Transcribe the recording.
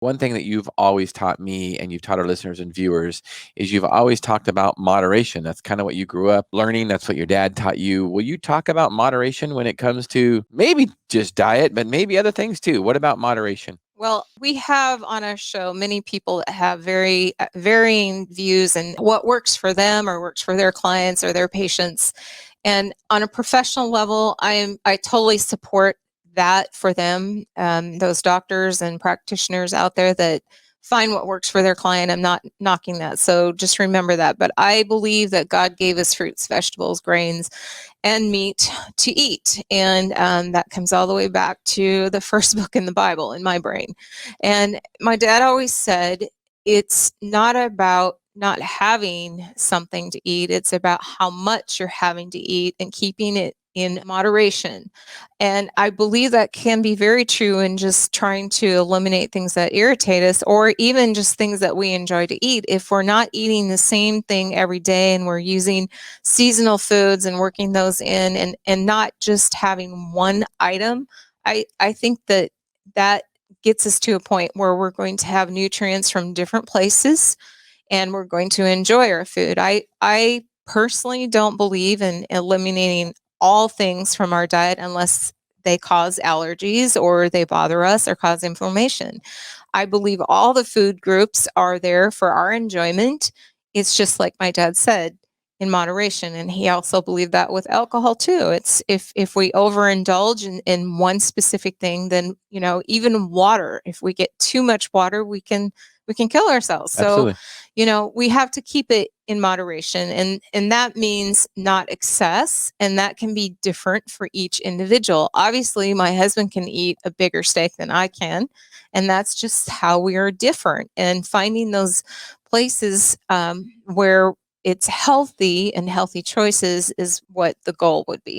One thing that you've always taught me and you've taught our listeners and viewers is you've always talked about moderation. That's kind of what you grew up learning. That's what your dad taught you. Will you talk about moderation when it comes to maybe just diet, but maybe other things too? What about moderation? Well, we have on our show many people that have very varying views and what works for them or works for their clients or their patients. And on a professional level, I totally support that for them. Those doctors and practitioners out there that find what works for their client. I'm not knocking that. So just remember that. But I believe that God gave us fruits, vegetables, grains, and meat to eat. And that comes all the way back to the first book in the Bible in my brain. And my dad always said, it's not about not having something to eat. It's about how much you're having to eat and keeping it in moderation. And I believe that can be very true in just trying to eliminate things that irritate us, or even just things that we enjoy to eat. If we're not eating the same thing every day and we're using seasonal foods and working those in, and not just having one item, I think that gets us to a point where we're going to have nutrients from different places and we're going to enjoy our food. I personally don't believe in eliminating all things from our diet unless they cause allergies or they bother us or cause inflammation. I believe all the food groups are there for our enjoyment. It's just like my dad said, in moderation. And he also believed that with alcohol too. It's if we overindulge in one specific thing, then even water, if we get too much water, we can kill ourselves. Absolutely. So we have to keep it in moderation, and that means not excess, and that can be different for each individual. Obviously, my husband can eat a bigger steak than I can, and that's just how we are different. And finding those places where it's healthy and healthy choices is what the goal would be.